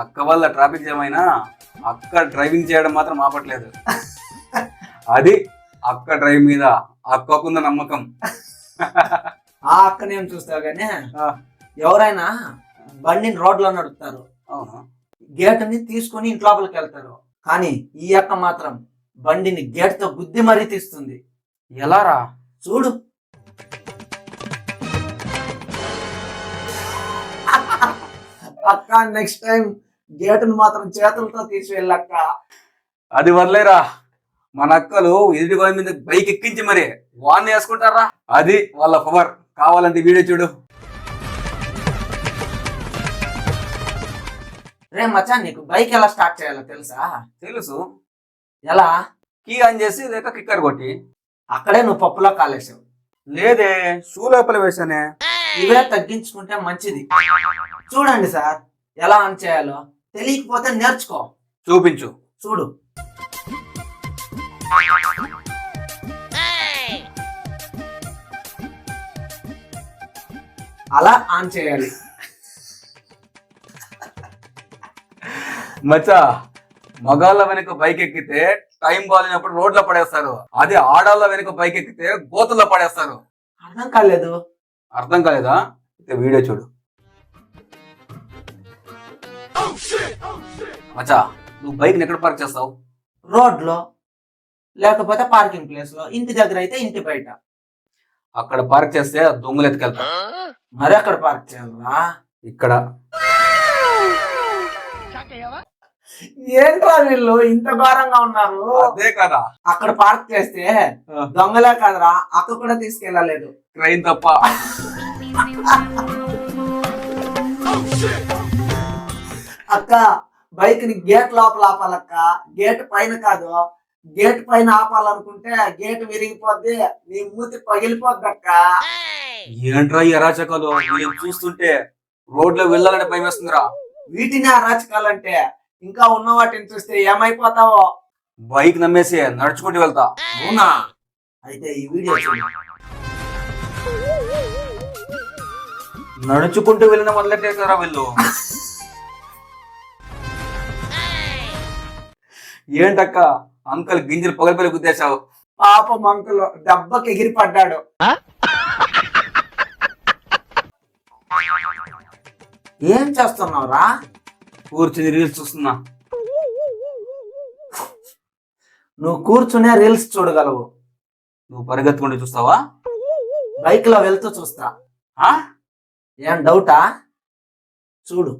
అక్క వల్ల traffic jam అయినా అక్క డ్రైవింగ్ చేయడం మాత్రం ఆపట్లేదు. అది అక్క డ్రైవ్ మీద అక్కకున్న నమ్మకం. ఆ అక్కనేం చూస్తావు కానీ ఎవరైనా బండిని రోడ్లో నడుపుతారు, గేట్ ని తీసుకొని ఇంటి లోపలికి వెళ్తారు. కానీ ఈ అక్క మాత్రం బండిని గేట్ తో గుద్ది మరీ తీస్తుంది. ఎలారా? చూడు. అక్క నెక్స్ట్ టైం గేటును మాత్రం చేతులతో తీసి వెళ్ళక్క. అది వదిలేరా, మన అక్కలు ఎదుటి వాళ్ళ మీద బైక్ ఎక్కించి మరి వాన్ వేసుకుంటారా. అది వాళ్ళ పవర్. కావాలంటే వీడియో చూడు. రే మచ్చా, నీకు బైక్ ఎలా స్టార్ట్ చేయాలో తెలుసా? తెలుసు. ఎలా? కీ ఆన్ చేసి లేక కిక్కర్ కొట్టి. అక్కడే నువ్వు పప్పులో కాలేసావు. లేదే, షూ లోపల వేసానే. ఇవే తగ్గించుకుంటే మంచిది. చూడండి సార్, ఎలా ఆన్ చేయాలో. తెలియకపోతే నేర్చుకో. చూపించు. చూడు. అలా ఆన్ చేయాలి. మచ్చా, మగాళ్ళ వెనుక బైక్ ఎక్కితే టైం బాగాలేనప్పుడు రోడ్లో పడేస్తారు. అదే ఆడాళ్ళ వెనుక బైక్ ఎక్కితే గోతుల్లో పడేస్తారు. అర్థం కాలేదు. అర్థం కాలేదా? అయితే వీడియో చూడు. మచ్చా, నువ్వు బైక్ ఎక్కడ పార్క్ చేస్తావు? రోడ్లో, లేకపోతే పార్కింగ్ ప్లేస్ లో. ఇంటి దగ్గర అయితే ఇంటి బయట. అక్కడ పార్క్ చేస్తే దొంగలు ఎత్తుకెళ్తా. మరి అక్కడ పార్క్ చేయాలా? ఇక్కడ. ఏంట్రా వీళ్ళు ఇంత ఘోరంగా ఉన్నారు? అదే కదా. అక్కడ పార్క్ చేస్తే దొంగలే కదరా, అక్క కూడా తీసుకెళ్ళలేదు. ట్రైన్ తప్ప. అక్క, బైక్ ని గేట్ లోపల ఆపాలక్క, గేట్ పైన కాదు. గేట్ పైన ఆపాలనుకుంటే గేట్ విరిగిపోద్ది, నీ మూతి పగిలిపోద్ది అక్క. ఏంట్రా ఈ అరాచకాలు? వీళ్ళని చూస్తుంటే రోడ్లో వెళ్ళాలని భయం వేస్తుందిరా. వీటిని అరాచకాలంటే ఇంకా ఉన్న వాటిని చూస్తే ఏమైపోతావో. బైక్ నమ్మేసి నడుచుకుంటూ వెళ్తా. అవునా? అయితే ఈ వీడియో చూడు. నడుచుకుంటూ వెళ్ళిన మొదలెట్టేసారా వీళ్ళు? ఏంటక్క అంకల్ గింజలు పగలిపల్లి గుద్దేశావు? పాపం అంకుల్ దెబ్బకి ఎగిరి పడ్డాడు. ఏం చేస్తున్నావురా? కూర్చుని రీల్స్ చూస్తున్నా. నువ్వు కూర్చునే రీల్స్ చూడగలవు. నువ్వు పరిగెత్తుకుంటూ చూస్తావా? బైక్ లో వెళ్తూ చూస్తా. ఏం డౌటా? చూడు.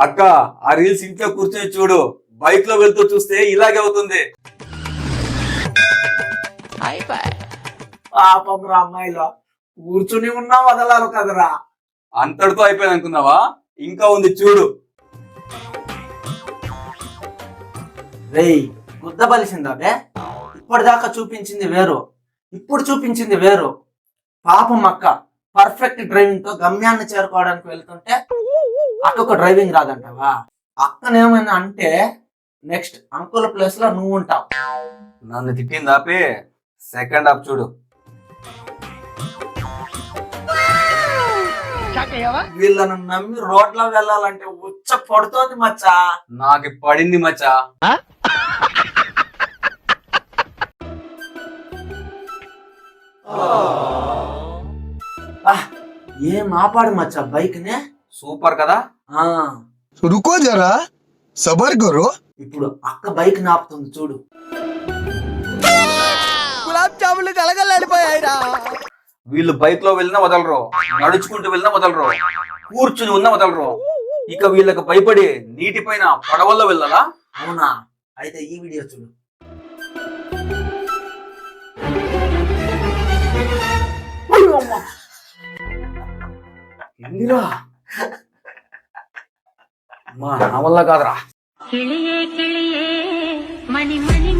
అక్క, ఆ రీల్స్ ఇంట్లో కూర్చొని చూడు. బైక్ లో వెళ్తూ చూస్తే ఇలాగే అవుతుంది. పాపం రా అమ్మాయిలో కూర్చుని ఉన్నా వదలాలి కదరా. అంతటితో అయిపోయింది అనుకున్నావా? ఇంకా ఉంది చూడు. రేయ్, గుద్ద బలిసిందా బే? ఇప్పటిదాకా చూపించింది వేరు, ఇప్పుడు చూపించింది వేరు. పాపం అక్క పర్ఫెక్ట్ డ్రైవింగ్ తో గమ్యాన్ని చేరుకోవడానికి వెళ్తుంటే అక్కకు డ్రైవింగ్ రాదంటావా? అక్కనేమైనా అంటే నెక్స్ట్ అంకుల్ ప్లేస్ లో నువ్వు ఉంటావు. నన్ను తిట్టింది ఆపి సెకండ్ హాఫ్ చూడు. వీళ్ళను నమ్మి రోడ్లో వెళ్ళాలంటే ఉచ్చ పడుతోంది మచ్చా. నాకు పడింది మచ్చా. ఏం ఆపాడు మచ్చా బైక్ నే. సూపర్ కదా. రుకో జరా, సబర్ కరో. ఇప్పుడు అక్క బైక్ నాపుతుంది చూడు. గులాబ్ జాములు కలగలడిపోయాయిరా. వీళ్ళు బైక్ లో వెళ్ళినా వదలరు, నడుచుకుంటూ వెళ్ళినా వదలరు, కూర్చుని ఉన్నా వదలరు. ఇక వీళ్ళకి భయపడి నీటి పైన పడవల్లో వెళ్ళాలా? అవునా? అయితే ఈ వీడియో చూడు. ఎందురా నా వల్ల కాదురా. కిళియే కిళియే మణి మణి